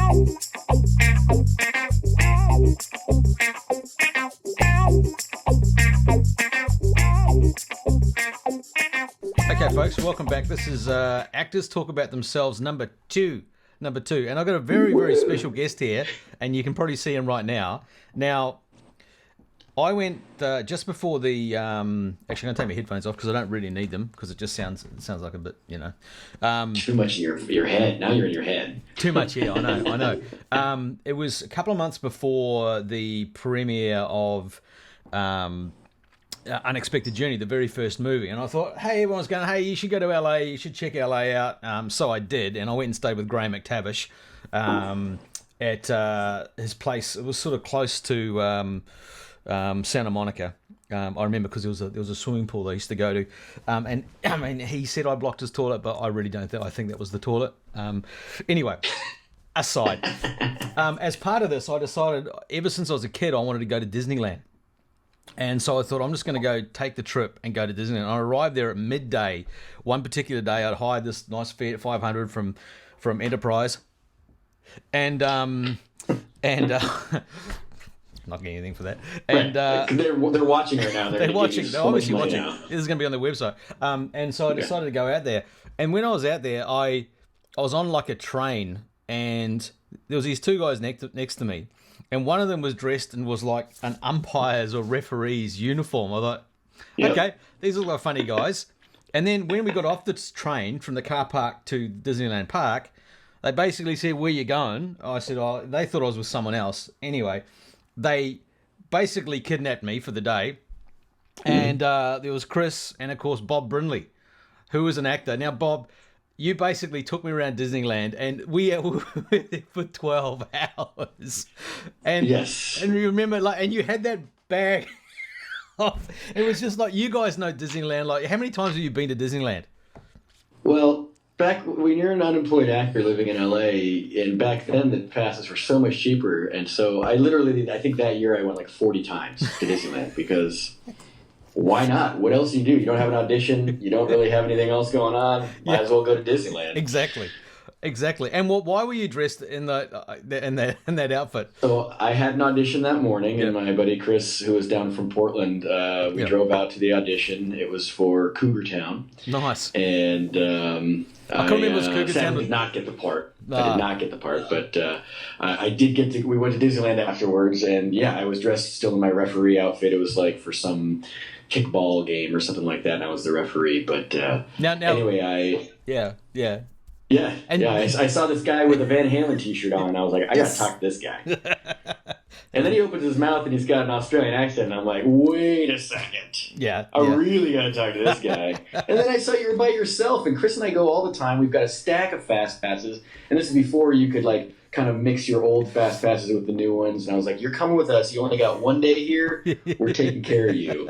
Okay, folks, welcome back. This is Actors Talk About Themselves, number two. And I've got a very, very special guest here, and you can probably see him right now. Now, I went just before the... actually, I'm going to take my headphones off because I don't really need them because it just sounds like a bit, you know... too much in your head. Now you're in your head. Too much, yeah, I know. It was a couple of months before the premiere of... Unexpected Journey, the very first movie, and I thought, hey, everyone's going, hey, you should go to LA, you should check LA out. So I did, and I went and stayed with Graham McTavish at his place. It was sort of close to Santa Monica. I remember because there was a swimming pool I used to go to, and I mean, he said I blocked his toilet, but I really don't think. I think that was the toilet. Anyway. Aside, as part of this, I decided ever since I was a kid I wanted to go to Disneyland. And so I thought, I'm just going to go take the trip and go to Disneyland. And I arrived there at midday. One particular day, I'd hired this nice Fiat 500 from Enterprise. And not getting anything for that. And they're watching right now. They're watching. They're obviously watching. This is going to be on their website. And so I decided to go out there. And when I was out there, I was on like a train, and there was these two guys next to me. And one of them was dressed and was like an umpire's or referee's uniform. I thought, okay, these look like funny guys. And then when we got off the train from the car park to Disneyland Park, they basically said, where you going? I said, oh, they thought I was with someone else. Anyway, they basically kidnapped me for the day. And there was Kris and, of course, Bob Brindley, who was an actor. Now, Bob... You basically took me around Disneyland, and we were there for 12 hours. And yes, and you remember, like, and you had that bag off. It was just like, you guys know Disneyland. Like, how many times have you been to Disneyland? Well, back when you're an unemployed actor living in LA, and back then the passes were so much cheaper, and so I think that year I went like 40 times to Disneyland because. Why not? What else do you do? You don't have an audition. You don't really have anything else going on. Might as well go to Disneyland. Exactly. And why were you dressed in that outfit? So I had an audition that morning, and my buddy Kris, who was down from Portland, we drove out to the audition. It was for Cougar Town. Nice. And I couldn't remember it was Cougar Town. I did not get the part. I did not get the part, but I did get to. We went to Disneyland afterwards, and I was dressed still in my referee outfit. It was like for some kickball game or something like that, and I was the referee. But anyway, I saw this guy with a Van Halen t-shirt on, and I was like, I gotta talk to this guy. And then he opens his mouth, and he's got an Australian accent, and I'm like, wait a second. I really gotta talk to this guy. And then I saw you were by yourself, and Kris and I go all the time. We've got a stack of fast passes, and this is before you could like kind of mix your old fast passes with the new ones. And I was like, you're coming with us. You only got one day here. We're taking care of you.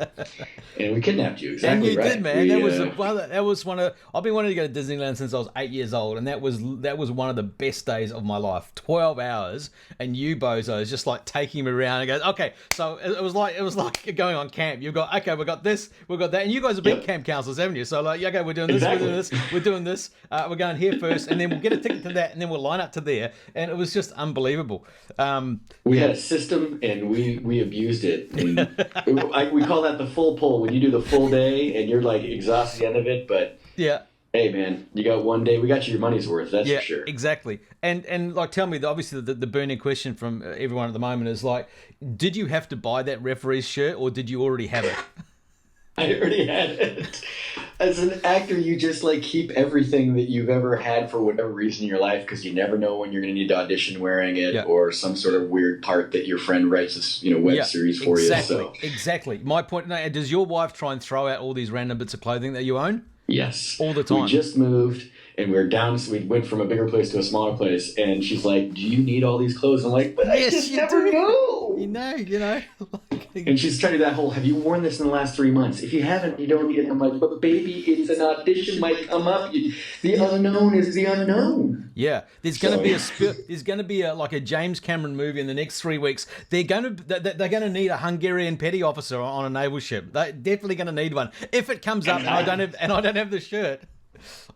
And we kidnapped you. Exactly. And you did, man. That was one of. I've been wanting to go to Disneyland since I was 8 years old, and that was one of the best days of my life. 12 hours, and you bozos just like taking me around and goes, okay. So it was like going on camp. You've got we got this, we've got that, and you guys have been camp counselors, haven't you? So like, okay, we're doing this, we're doing this. We're going here first, and then we'll get a ticket to that, and then we'll line up to there, and it was just unbelievable. We had a system, and we abused it. And we call that the full pull. When you do the full day and you're like exhausted at the end of it, but hey man, you got one day. We got you your money's worth. That's for sure. Exactly. And like, tell me, obviously the burning question from everyone at the moment is like, did you have to buy that referee's shirt, or did you already have it? I already had it. As an actor, you just like keep everything that you've ever had for whatever reason in your life, because you never know when you're going to need to audition wearing it, or some sort of weird part that your friend writes this web series for you. So. Exactly. My point. Now, does your wife try and throw out all these random bits of clothing that you own? Yes. All the time. We just moved, and we went from a bigger place to a smaller place, and she's like, do you need all these clothes? I'm like, but I just never know. You know. And she's trying to do that whole, have you worn this in the last 3 months? If you haven't, you don't need it. I'm like, but baby, it's an audition, might come up. The unknown is the unknown. Yeah, there's going to be a James Cameron movie in the next 3 weeks. They're going to need a Hungarian petty officer on a naval ship. They're definitely going to need one. If it comes up, and I don't have the shirt.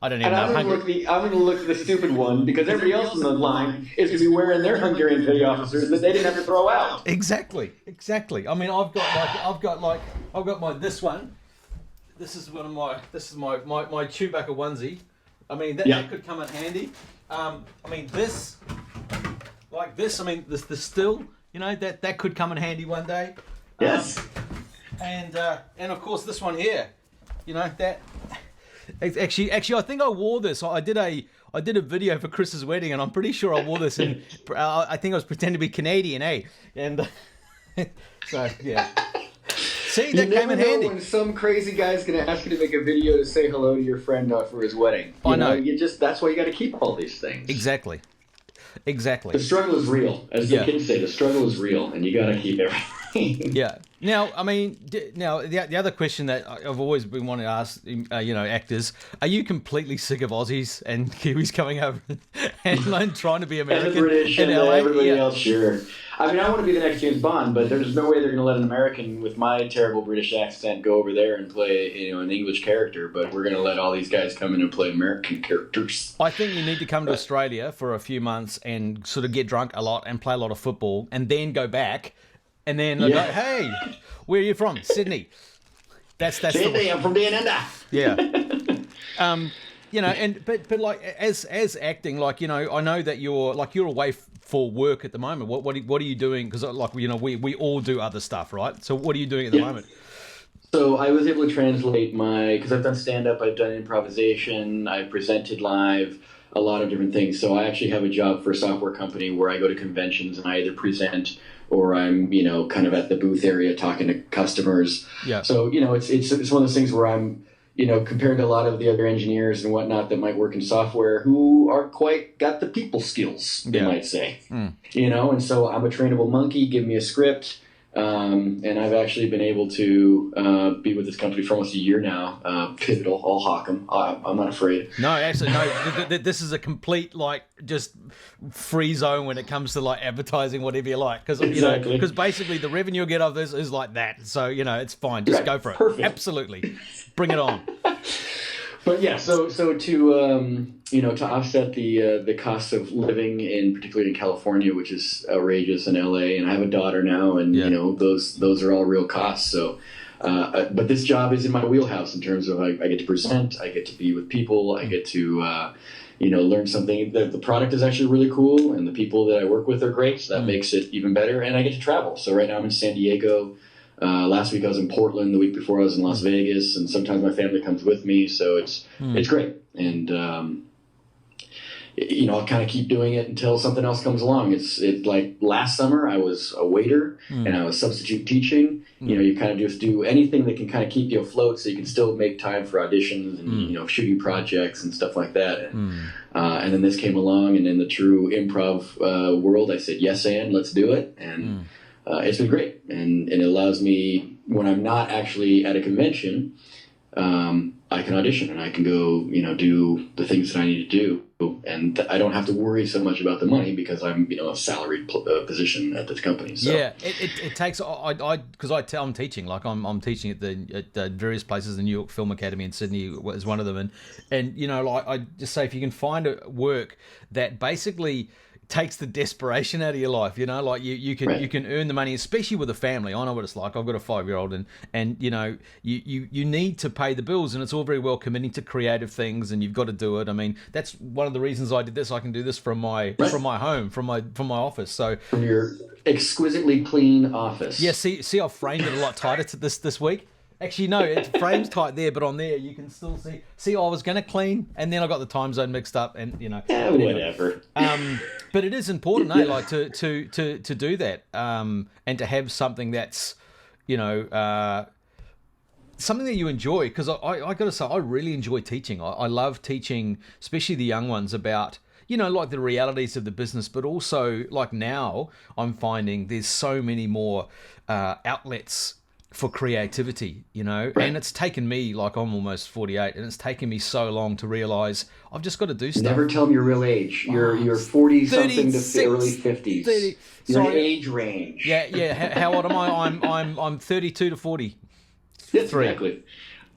I don't even and know. I'm gonna look the stupid one because everybody else in the line is gonna be wearing their Hungarian petty officers that they didn't have to throw out. Exactly. I mean, I've got my this one. This is my Chewbacca onesie. I mean, that could come in handy. I mean, this. I mean, the still, that could come in handy one day. Yes. And of course this one here, that. Actually, I think I wore this. I did a video for Kris's wedding, and I'm pretty sure I wore this. And I think I was pretending to be Canadian, eh? And so yeah. See, that came in handy. When some crazy guy's going to ask you to make a video to say hello to your friend for his wedding. I know. That's why you got to keep all these things. Exactly. The struggle is real, as the kids say. The struggle is real, and you got to keep everything. Yeah. Now, I mean, the other question that I've always been wanting to ask, actors, are you completely sick of Aussies and Kiwis coming over and trying to be American? And the British and everybody else, sure. I mean, I want to be the next James Bond, but there's no way they're going to let an American with my terrible British accent go over there and play, an English character. But we're going to let all these guys come in and play American characters. I think you need to come to Australia for a few months and sort of get drunk a lot and play a lot of football, and then go back, and then go, hey, where are you from? Sydney. That's Sydney. I'm from Disneyland. Yeah. But like as acting, I know that you're away for work at the moment. What are you doing? Because we all do other stuff, right? So what are you doing at the moment? So I was able to translate because I've done stand-up, I've done improvisation, I've presented live, a lot of different things. So I actually have a job for a software company where I go to conventions and I either present or I'm, kind of at the booth area talking to customers. Yeah. So, it's one of those things where I'm, compared to a lot of the other engineers and whatnot that might work in software who aren't quite got the people skills, they might say. And so I'm a trainable monkey, give me a script. And I've actually been able to be with this company for almost a year now. Pivotal, I'll hawk them. I'm not afraid. No, actually, no. This is a complete just free zone when it comes to advertising, whatever you like. Because basically the revenue you get off this is like that. So it's fine. Just go for it. Perfect. Absolutely, bring it on. But yeah, so to to offset the cost of living particularly in California, which is outrageous, in LA, and I have a daughter now, and those are all real costs. So, but this job is in my wheelhouse in terms of I get to present, I get to be with people, I get to learn something. The product is actually really cool, and the people that I work with are great, so that makes it even better. And I get to travel. So right now I'm in San Diego. Last week I was in Portland. The week before I was in Las Vegas, and sometimes my family comes with me, so it's great. And I'll kind of keep doing it until something else comes along. It's like last summer I was a waiter and I was substitute teaching. You kind of just do anything that can kind of keep you afloat, so you can still make time for auditions and shooting projects and stuff like that. And then this came along, and in the true improv world, I said yes, and let's do it. And it's been great, and it allows me, when I'm not actually at a convention, I can audition and I can go, do the things that I need to do, and I don't have to worry so much about the money because I'm, a salaried position at this company. So. Yeah, it takes because I'm teaching, I'm teaching at the various places. The New York Film Academy in Sydney is one of them, and I just say, if you can find a work that basically takes the desperation out of your life, you can earn the money, especially with a family. I know what it's like. I've got a 5-year-old, and you need to pay the bills, and it's all very well committing to creative things, and you've got to do it. I mean, that's one of the reasons I did this. I can do this from my home, from my office. So from your exquisitely clean office. Yeah. See, I've framed it a lot tighter this week. Actually, no, it frame's tight there, but on there you can still see. See, I was going to clean, and then I got the time zone mixed up, and whatever. But it is important, to do that, and to have something that's, something that you enjoy. Because I got to say, I really enjoy teaching. I love teaching, especially the young ones, about the realities of the business, but also now I'm finding there's so many more outlets for creativity, right. And it's taken me, I'm almost 48, and it's taken me so long to realize I've just got to do stuff. Never tell them your real age. You're 40 something to early 50s. 30. Your age range. Yeah. How old am I? I'm 32 to 40. Yes, exactly.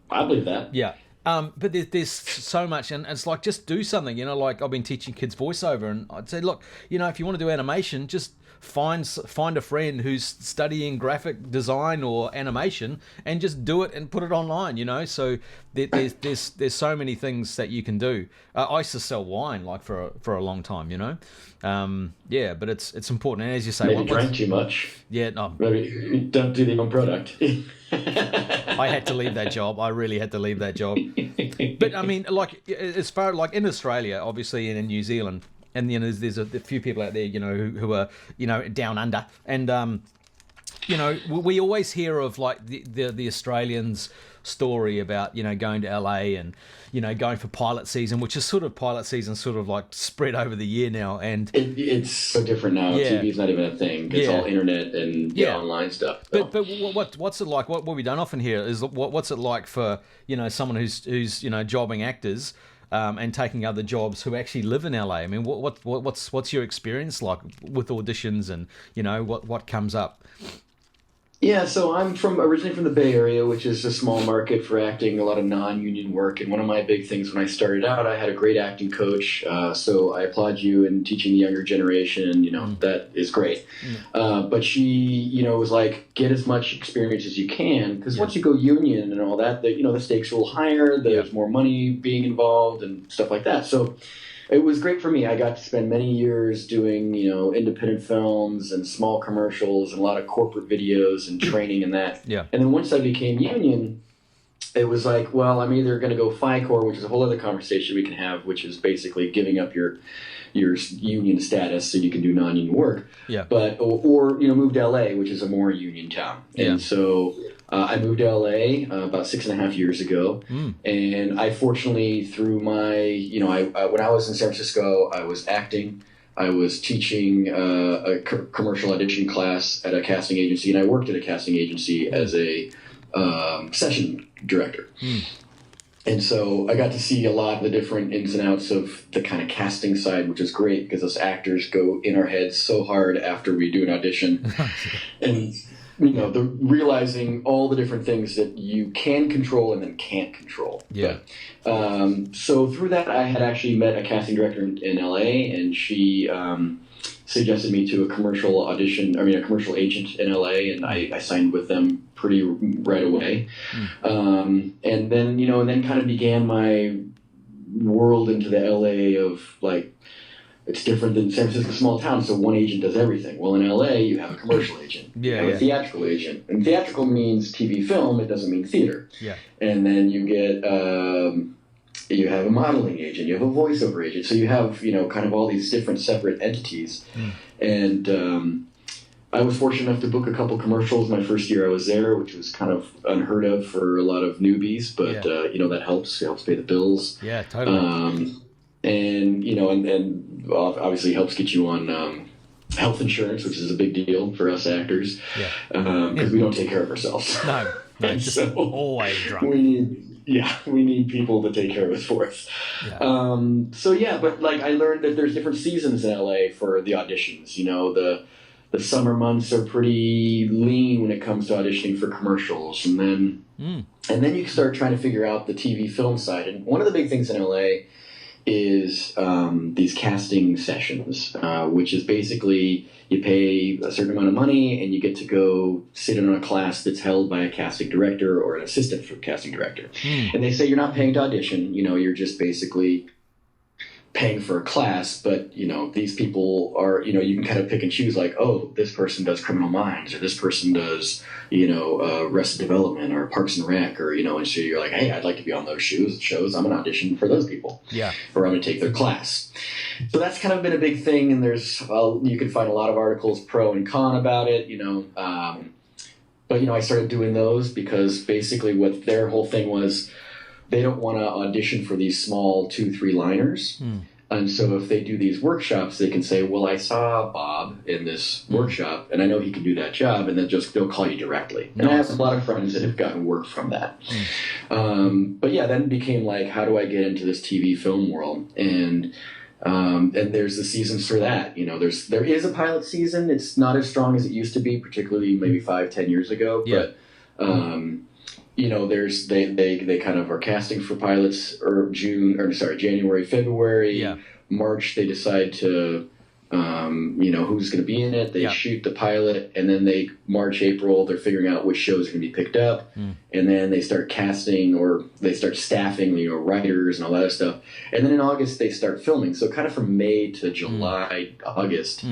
I believe that. Yeah. But there's so much, and it's like, just do something, you know, like I've been teaching kids voiceover, and I'd say, look, you know, if you want to do animation, just find a friend who's studying graphic design or animation, and just do it and put it online, you know. So there's so many things that you can do. I used to sell wine like for a long time, you know. Yeah, but it's important, and as you say, maybe drank too much. Yeah, no, maybe don't do the own product. I had to leave that job. I really had to leave that job. But I mean, like, as far like in Australia, obviously, and in New Zealand, and you know, there's a few people out there, you know, who are, you know, down under, and you know, we always hear of like the Australians' story about, you know, going to LA and, you know, going for pilot season, which is sort of like spread over the year now, and it's so different now. Yeah. TV's not even a thing. It's all internet and online stuff. So. But what's it like? What we don't often hear is what's it like for, you know, someone who's you know, jobbing actors. And taking other jobs who actually live in LA. I mean, what's your experience like with auditions, and, you know, what comes up? Yeah, so I'm originally from the Bay Area, which is a small market for acting, a lot of non-union work. And one of my big things when I started out, I had a great acting coach. So I applaud you in teaching the younger generation. You know, that is great. But she, you know, was like, get as much experience as you can, because once you go union and all that, you know, the stakes are a little higher. There's more money being involved and stuff like that. So it was great for me. I got to spend many years doing, you know, independent films and small commercials and a lot of corporate videos and training in that. Yeah. And then once I became union, it was like, well, I'm either going to go FICOR, which is a whole other conversation we can have, which is basically giving up your union status so you can do non-union work. Yeah. But or you know, move to LA, which is a more union town. And so I moved to LA about 6.5 years ago, and I fortunately, through my, you know, when I was in San Francisco, I was acting. I was teaching a commercial audition class at a casting agency, and I worked at a casting agency as a session director. And so I got to see a lot of the different ins and outs of the kind of casting side, which is great because us actors go in our heads so hard after we do an audition. And, you know, realizing all the different things that you can control and then can't control. Yeah. But, so through that, I had actually met a casting director in LA, and she suggested me to a commercial agent in LA, and I signed with them pretty right away. And then, you know, and then kind of began my world into the LA of, like, it's different than San Francisco, small town, so one agent does everything. Well, in LA, you have a commercial agent. You have a theatrical agent. And theatrical means TV film, it doesn't mean theater. Yeah. And then you get, you have a modeling agent, you have a voiceover agent. So you have, you know, kind of all these different separate entities. And I was fortunate enough to book a couple commercials my first year I was there, which was kind of unheard of for a lot of newbies, but, you know, that helps. It helps pay the bills. Yeah, totally. And, you know, and obviously helps get you on health insurance, which is a big deal for us actors. Because we don't take care of ourselves. No, just so always drunk. We need people to take care of us for us. But like I learned that there's different seasons in LA for the auditions. You know, the summer months are pretty lean when it comes to auditioning for commercials, and then you start trying to figure out the TV film side. And one of the big things in LA is these casting sessions, which is basically you pay a certain amount of money and you get to go sit in on a class that's held by a casting director or an assistant for a casting director. And they say you're not paying to audition, you know, you're just basically paying for a class, but, you know, these people are, you know, you can kind of pick and choose, like, oh, this person does Criminal Minds, or this person does, you know, Arrested Development or Parks and Rec, or, you know, and so you're like, hey, I'd like to be on those shows. I'm going to audition for those people. Yeah. Or I'm going to take their class. So that's kind of been a big thing, and there's, you can find a lot of articles pro and con about it, you know, but, you know, I started doing those because basically what their whole thing was, they don't want to audition for these small 2-3 liners. And so if they do these workshops, they can say, well, I saw Bob in this workshop and I know he can do that job, and then they'll call you directly. And I have a lot of friends that have gotten work from that. But yeah, then it became like, how do I get into this TV film world? And there's the seasons for that. You know, there is a pilot season. It's not as strong as it used to be, particularly maybe 5-10 years ago. But there's they kind of are casting for pilots, or January, February, March they decide to who's going to be in it. They shoot the pilot, and then March, April, they're figuring out which shows are going to be picked up, and then they start casting, or they start staffing, writers and all that other stuff. And then in August they start filming. So kind of from May to July, August,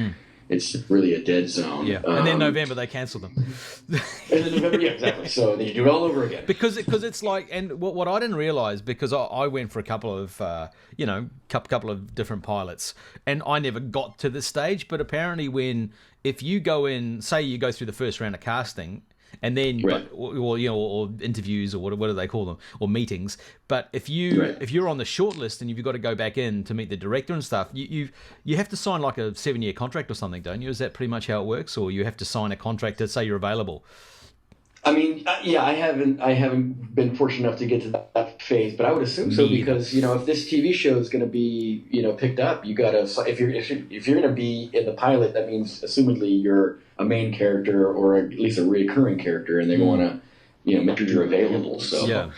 it's really a dead zone. Yeah, and then November they cancel them. And then November, exactly. So then you do it all over again. Because it's like, and what I didn't realize, because I went for a couple of couple of different pilots, and I never got to this stage. But apparently, if you go in, say you go through the first round of casting, and then or interviews, or what do they call them, or meetings. But if you're on the short list and you've got to go back in to meet the director and stuff, you have to sign like a 7-year contract or something, don't you? Is that pretty much how it works, or you have to sign a contract to say you're available? I mean, I haven't been fortunate enough to get to that phase, but I would assume so, because if this TV show is going to be picked up, you gotta, if you're going to be in the pilot, that means assumedly you're a main character, or at least a recurring character, and they want to make sure you're available. So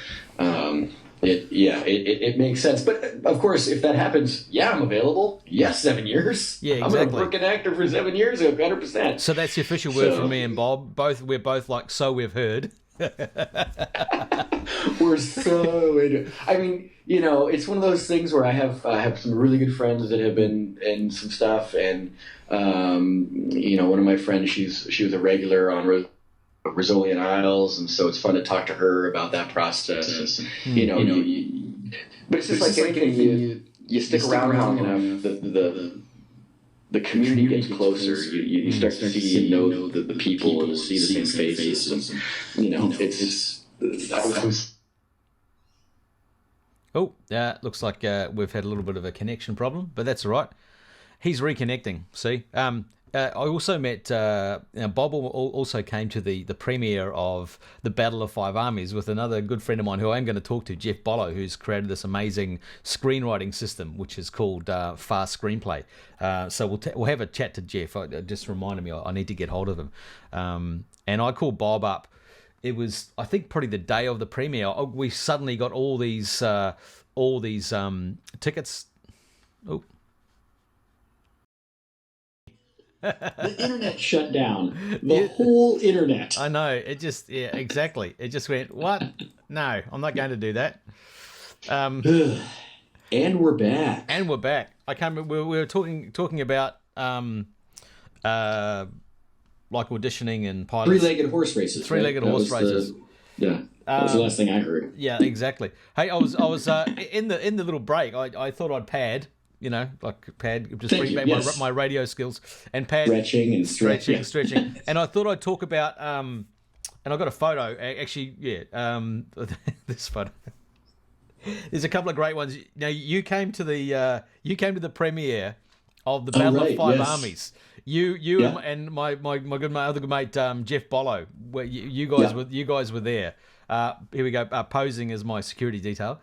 it makes sense. But of course, if that happens, I'm available. 7 years. Yeah, exactly. I'm a working actor for 7 years, 100%. So that's the official word from me and Bob. We're both like, so we've heard. We're so into it. I mean, it's one of those things where I have some really good friends that have been in some stuff, and one of my friends, she was a regular on Rizzolian Isles, and so it's fun to talk to her about that process. But it's just like anything, you stick around long enough, the community gets closer. You start to see and know the people, and see the same faces, and it's. Oh, looks like we've had a little bit of a connection problem, but that's all right. He's reconnecting. See, I also met Bob. Also came to the premiere of the Battle of Five Armies with another good friend of mine who I'm going to talk to, Jeff Bollo, who's created this amazing screenwriting system which is called Fast Screenplay. So we'll have a chat to Jeff. It just reminded me I need to get hold of him. And I called Bob up. It was, I think, probably the day of the premiere. We suddenly got all these tickets. Oh. The internet shut down. The whole internet. I know. It just, exactly. It just went, what? No, I'm not going to do that. And we're back. I can't remember. We were talking about like auditioning and pilots. Three-legged horse races. Three-legged horse races. That was the last thing I heard. Yeah, exactly. Hey, I was in the little break. I thought I'd pad. Just bring back my radio skills, and pad stretching and stretching. And I thought I'd talk about and I got a photo actually. This photo. There's a couple of great ones. Now you came to the premiere of the Battle of Five Armies. You and my other good mate Jeff Bollo. Where you guys were there. Here we go. Posing as my security detail.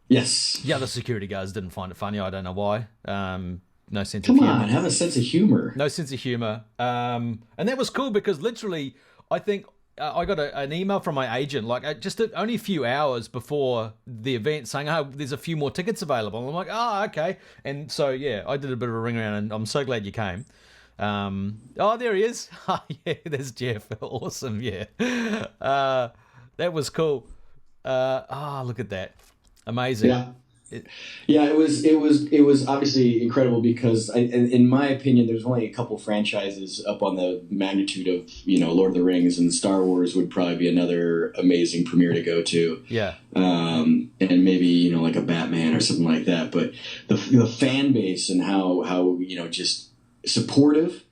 Yes. The other security guards didn't find it funny. I don't know why. No sense of humor. Come on, have a sense of humor. No sense of humor. And that was cool because literally, I think I got an email from my agent, like just only a few hours before the event, saying, "Oh, there's a few more tickets available." And I'm like, "Oh, okay." And so I did a bit of a ring around, and I'm so glad you came. There he is. There's Jeff. Awesome. That was cool. Look at that. Amazing. It was obviously incredible because in my opinion, there's only a couple franchises up on the magnitude of Lord of the Rings, and Star Wars would probably be another amazing premiere to go to. And maybe like a Batman or something like that. But the fan base and how just supportive.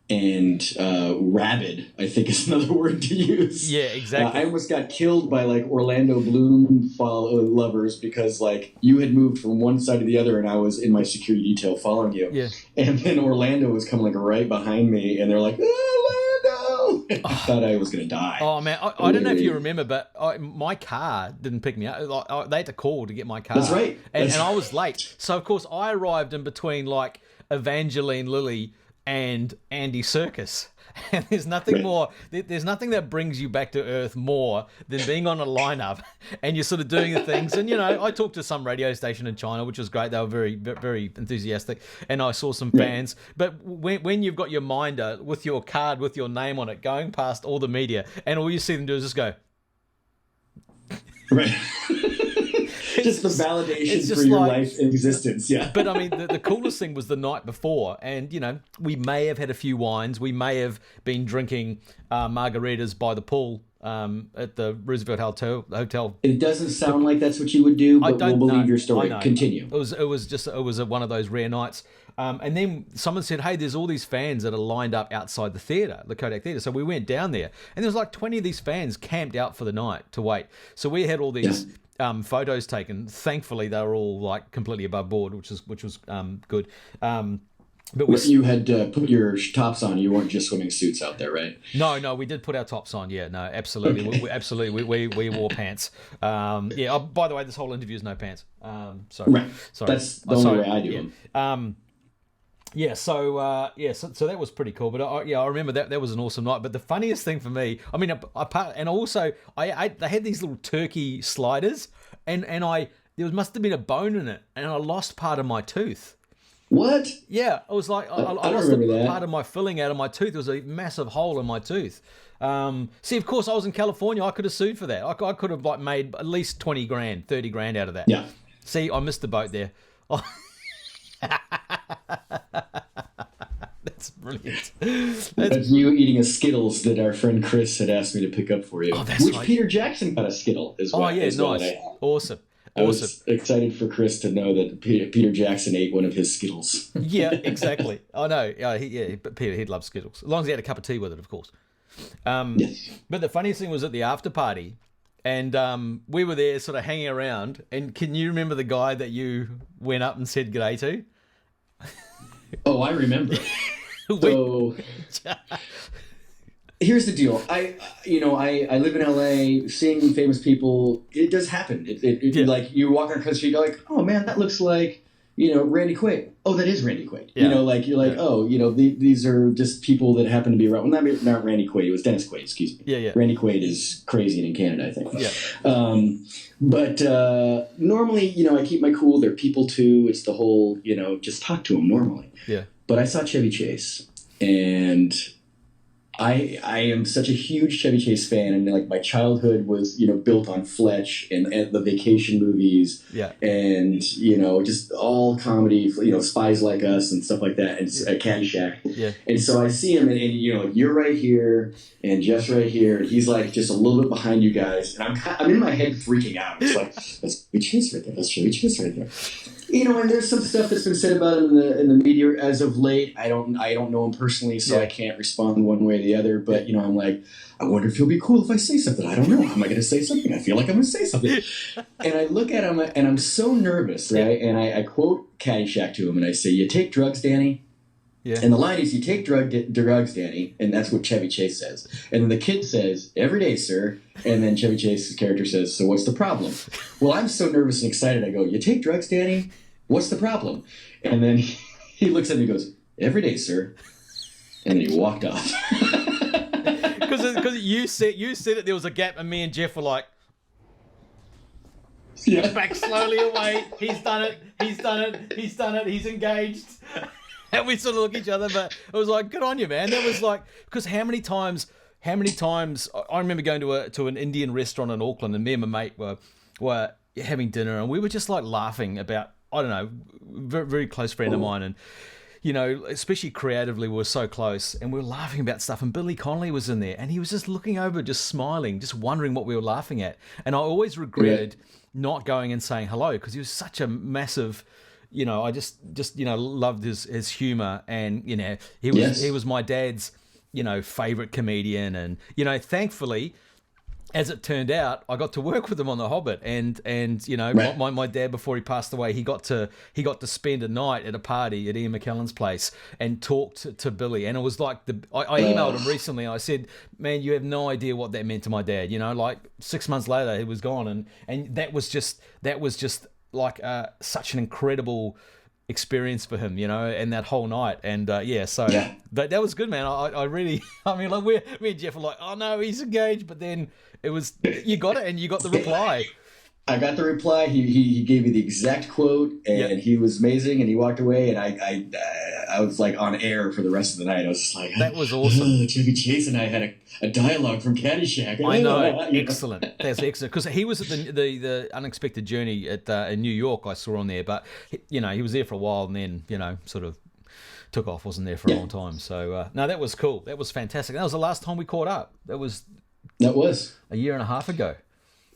And rabid, I think is another word to use. Yeah, exactly. I almost got killed by Orlando Bloom lovers because you had moved from one side to the other and I was in my security detail following you. Yeah. And then Orlando was coming right behind me and they're like, Orlando! I thought I was going to die. Oh, man. I don't know if you remember, but my car didn't pick me up. They had to call to get my car. That's right. And I was late. So, of course, I arrived in between Evangeline Lilly and Andy Serkis. And there's nothing more, there's nothing that brings you back to earth more than being on a lineup and you're sort of doing the things. And, I talked to some radio station in China, which was great. They were very, very enthusiastic. And I saw some fans. But when you've got your minder with your card with your name on it going past all the media, and all you see them do is just go. Right. Just the validation for your life existence, yeah. But I mean, the coolest thing was the night before, and we may have had a few wines, we may have been drinking margaritas by the pool at the Roosevelt Hotel. It doesn't sound like that's what you would do, but we'll believe your story. Continue. It was one of those rare nights. And then someone said, hey, there's all these fans that are lined up outside the theatre, the Kodak Theatre. So we went down there, and there was like 20 of these fans camped out for the night to wait. So we had all these photos taken. Thankfully, they were all like completely above board, which was good. But you had put your tops on. You weren't just swimming suits out there, right? No, we did put our tops on. Yeah, no, absolutely. Okay. We absolutely we wore pants. Oh, by the way, this whole interview is no pants. Sorry. Right. Sorry. That's the only way I do them. So that was pretty cool. But I remember that was an awesome night. But the funniest thing for me, I mean, they had these little turkey sliders, and there must have been a bone in it, and I lost part of my tooth. What? Yeah, it was like I lost part of my filling out of my tooth. There was a massive hole in my tooth. See, of course, I was in California. I could have sued for that. I could have like made at least 20 grand, 30 grand out of that. Yeah. See, I missed the boat there. That's brilliant. That's you eating a Skittles that our friend Kris had asked me to pick up for you. Oh, that's which right. Peter Jackson got a Skittle as well. Oh, yeah, nice. Awesome. I was excited for Kris to know that Peter Jackson ate one of his Skittles. Yeah, exactly. I know. But Peter, he'd love Skittles. As long as he had a cup of tea with it, of course. Yes. But the funniest thing was at the after party, and we were there sort of hanging around, and can you remember the guy that you went up and said g'day to? Oh, I remember. So here's the deal. I live in LA. Seeing famous people, it does happen. Like you walk across the street, you're like, oh man, that looks like Randy Quaid. Oh, that is Randy Quaid. Yeah. These are just people that happen to be around. Well, not Randy Quaid. It was Dennis Quaid. Excuse me. Yeah. Randy Quaid is crazy and in Canada, I think. Yeah. But normally, I keep my cool. They're people too. It's the whole, just talk to them normally. Yeah. But I saw Chevy Chase, and I am such a huge Chevy Chase fan, and like my childhood was built on Fletch and the vacation movies, and just all comedy, Spies Like Us and stuff like that, and Caddyshack, and so I see him, and you're right here, and Jeff's right here, and he's like just a little bit behind you guys, and I'm in my head freaking out. It's like that's Chevy Chase right there. That's Chevy Chase right there. And there's some stuff that's been said about him in the media as of late. I don't know him personally, so I can't respond one way or the other. But I'm like, I wonder if he'll be cool if I say something. I don't know. Am I going to say something? I feel like I'm going to say something. And I look at him, and I'm so nervous, right? And I quote Caddyshack to him, and I say, "You take drugs, Danny." Yeah. And the line is, "You take drugs, Danny," and that's what Chevy Chase says. And then the kid says, "Every day, sir." And then Chevy Chase's character says, "So what's the problem?" Well, I'm so nervous and excited. I go, "You take drugs, Danny? What's the problem?" And then he looks at me and goes, "Every day, sir." And then he walked off. Because you said it, there was a gap, and me and Jeff were like, back slowly away. He's done it. He's engaged. And we sort of look at each other, but it was like, good on you, man. That was like, because how many times I remember going to an Indian restaurant in Auckland, and me and my mate were having dinner, and we were just like laughing about, I don't know, very, very close friend of mine, and especially creatively, we were so close, and we were laughing about stuff, and Billy Connolly was in there, and he was just looking over, just smiling, just wondering what we were laughing at. And I always regretted not going and saying hello, because he was such a massive, I just loved his humor, and he was my dad's favorite comedian, and thankfully, as it turned out, I got to work with him on The Hobbit, and my dad, before he passed away, he got to spend a night at a party at Ian McKellen's place and talked to Billy, and it was like I emailed him recently. I said, "Man, you have no idea what that meant to my dad." Like 6 months later, he was gone, and that was just like such an incredible experience for him, and that whole night. And that was good, man. I really, I mean, like me and Jeff were like, oh no, he's engaged, but then it was, you got it, and you got the reply. I got the reply. He gave me the exact quote, and he was amazing. And he walked away, and I was like on air for the rest of the night. I was just like, that was awesome. Chevy Chase and I had a dialogue from Caddyshack. I know, excellent. That's excellent, because he was at the Unexpected Journey at in New York. I saw on there, but he was there for a while, and then sort of took off. Wasn't there for a long time. So no, that was cool. That was fantastic. That was the last time we caught up. That was a year and a half ago.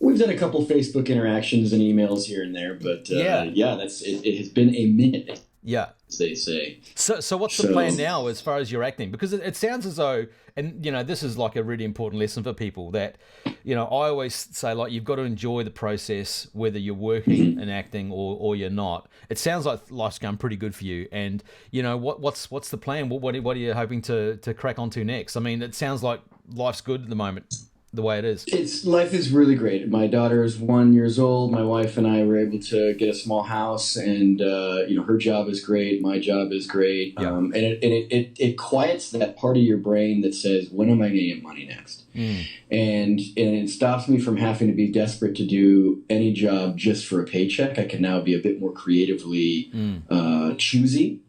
We've done a couple Facebook interactions and emails here and there, but that's it. It has been a minute. Yeah, as they say. So what's the plan now as far as your acting? Because it sounds as though, and this is like a really important lesson for people that, I always say, like, you've got to enjoy the process, whether you're working in acting or you're not. It sounds like life's going pretty good for you, and what's the plan? What are you hoping to crack onto next? I mean, it sounds like life's good at the moment, the way it is. Life is really great. My daughter is 1 year old. My wife and I were able to get a small house, and her job is great. My job is great. Yeah. And it quiets that part of your brain that says, when am I going to get money next? And it stops me from having to be desperate to do any job just for a paycheck. I can now be a bit more creatively choosy.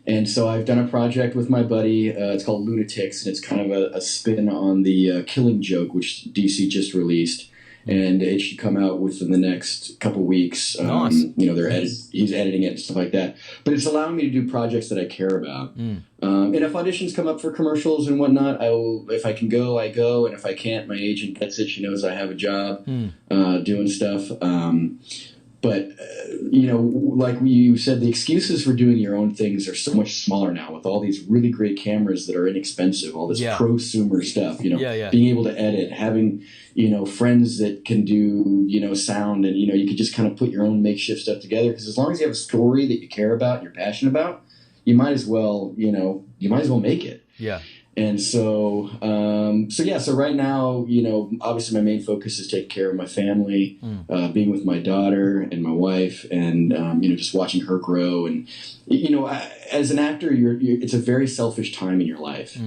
And so I've done a project with my buddy. It's called Lunatics, and it's kind of a spin on the Killing Joke, which DC just released. And it should come out within the next couple weeks. Nice. He's editing it and stuff like that. But it's allowing me to do projects that I care about. And if auditions come up for commercials and whatnot, if I can go, I go. And if I can't, my agent gets it. She knows I have a job doing stuff. But, like you said, the excuses for doing your own things are so much smaller now with all these really great cameras that are inexpensive, all this prosumer stuff, being able to edit, having, friends that can do, sound, and, you can just kind of put your own makeshift stuff together. Because as long as you have a story that you care about and you're passionate about, you might as well, make it. Yeah. And so right now, obviously my main focus is taking care of my family, being with my daughter and my wife, and, just watching her grow. And, as an actor, it's a very selfish time in your life,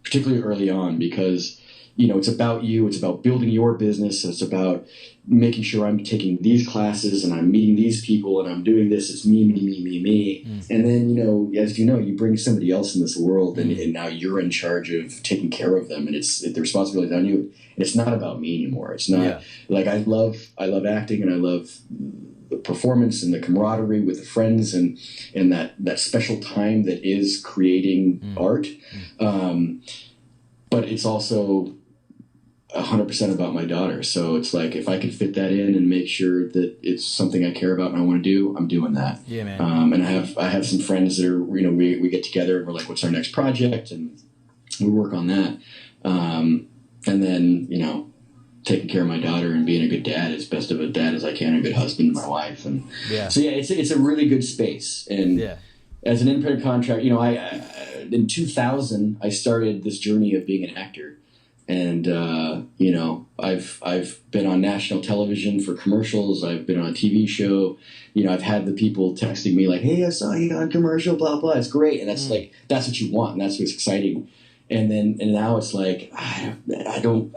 particularly early on, because, it's about you, it's about building your business, it's about making sure I'm taking these classes and I'm meeting these people and I'm doing this. It's me. And then, as you bring somebody else in this world and now you're in charge of taking care of them, and the responsibility is on you. And it's not about me anymore. It's not like I love acting, and I love the performance and the camaraderie with the friends and that special time that is creating art. But it's also 100% about my daughter. So it's like, if I can fit that in and make sure that it's something I care about and I want to do, I'm doing that. Yeah, man. And I have some friends that are, we get together and we're like, what's our next project? And we work on that. And then, taking care of my daughter and being a good dad, as best of a dad as I can, a good husband to my wife. And so, it's a really good space. And as an independent contractor, in 2000, I started this journey of being an actor. And, I've been on national television for commercials. I've been on a TV show. I've had the people texting me like, hey, I saw you on commercial, blah, blah. It's great. And that's that's what you want. And that's what's exciting. And now it's like, I don't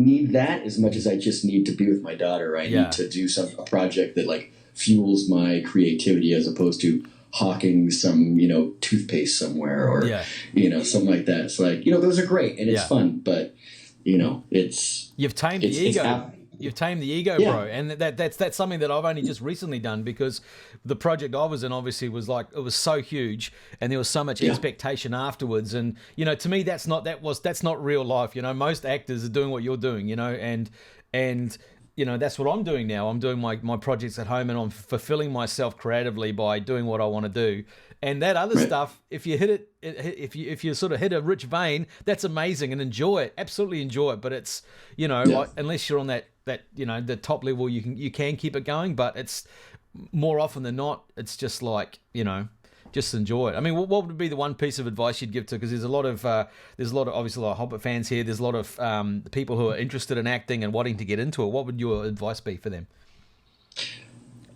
need that as much as I just need to be with my daughter. I need to do a project that fuels my creativity, as opposed to hawking some, toothpaste somewhere or, something like that. It's like, those are great and it's fun, but, you've tamed the ego. You've tamed the ego, bro. And that's something that I've only just recently done, because the project I was in obviously was it was so huge and there was so much expectation afterwards. And, to me, that's not real life. Most actors are doing what you're doing, and that's what I'm doing now. I'm doing my projects at home, and I'm fulfilling myself creatively by doing what I want to do. And that other stuff, if you hit it, if you sort of hit a rich vein, that's amazing, and enjoy it. Absolutely enjoy it. But it's, unless you're on that the top level, you can keep it going. But it's more often than not, it's just just enjoy it. I mean, what would be the one piece of advice you'd give to? Because there's a lot of obviously a lot of Hobbit fans here. There's a lot of people who are interested in acting and wanting to get into it. What would your advice be for them?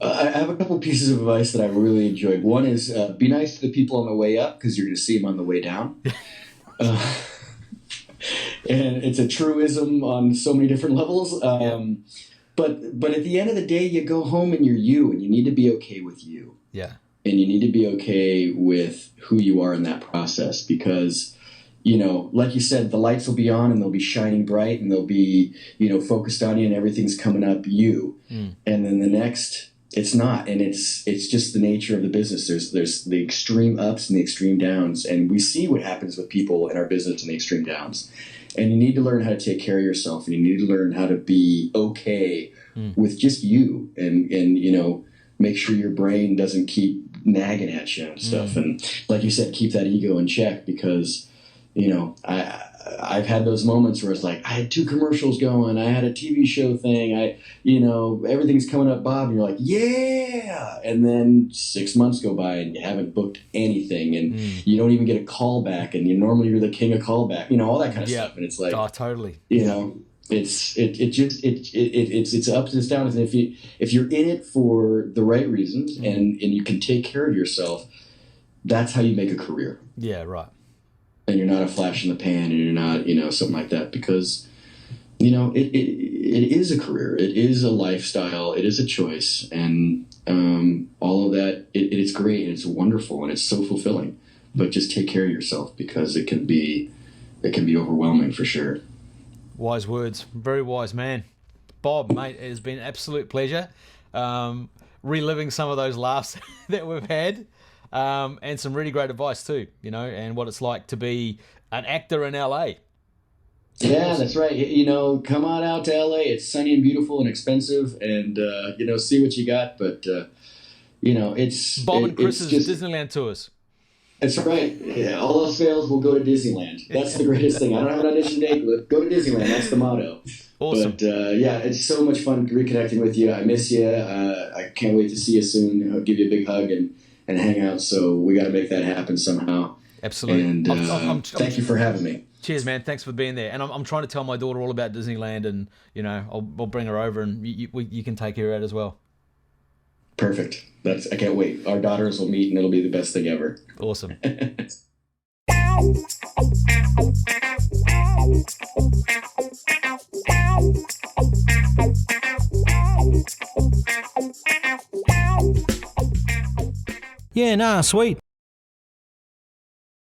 I have a couple pieces of advice that I really enjoyed. One is be nice to the people on the way up because you're going to see them on the way down. And it's a truism on so many different levels. But at the end of the day, you go home and you're you, and you need to be okay with you. Yeah. And you need to be okay with who you are in that process because, you know, like you said, the lights will be on and they'll be shining bright and they'll be, you know, focused on you and everything's coming up you. And then the next, it's not. And it's just the nature of the business. There's the extreme ups and the extreme downs. And we see what happens with people in our business in the extreme downs. And you need to learn how to take care of yourself, and you need to learn how to be okay with just you and, you know, make sure your brain doesn't keep nagging at you and stuff. And like you said, keep that ego in check because, you know, I've had those moments where it's like, I had 2 commercials going, I had a TV show thing, you know, everything's coming up, Bob, and you're like, yeah. And then 6 months go by and you haven't booked anything and you don't even get a call back. And normally you're the king of callback, you know, all that kind of stuff. And it's like, oh, totally. You know, it's ups and downs. And if you're in it for the right reasons and you can take care of yourself, that's how you make a career. Yeah. Right. And you're not a flash in the pan and you're not, you know, something like that because, you know, it is a career. It is a lifestyle. It is a choice. And all of that, it's great and it's wonderful and it's so fulfilling. But just take care of yourself because it can be overwhelming for sure. Wise words. Very wise man. Bob, mate, it has been an absolute pleasure reliving some of those laughs that we've had. And some really great advice too, you know, and what it's like to be an actor in LA. Yeah, that's right. You know, come on out to LA. It's sunny and beautiful and expensive and, you know, see what you got. But, you know, it's... Bob and Kris's Disneyland tours. That's right. Yeah, all else fails, we'll go to Disneyland. That's the greatest thing. I don't have an audition date, but go to Disneyland. That's the motto. Awesome. But, yeah, it's so much fun reconnecting with you. I miss you. I can't wait to see you soon. I'll give you a big hug and hang out. So we got to make that happen somehow. Absolutely. And thank you for having me. Cheers, man. Thanks for being there. And I'm trying to tell my daughter all about Disneyland, and you know, I'll bring her over, and you can take her out as well. Perfect. I can't wait. Our daughters will meet, and it'll be the best thing ever. Awesome. Yeah, nah, sweet.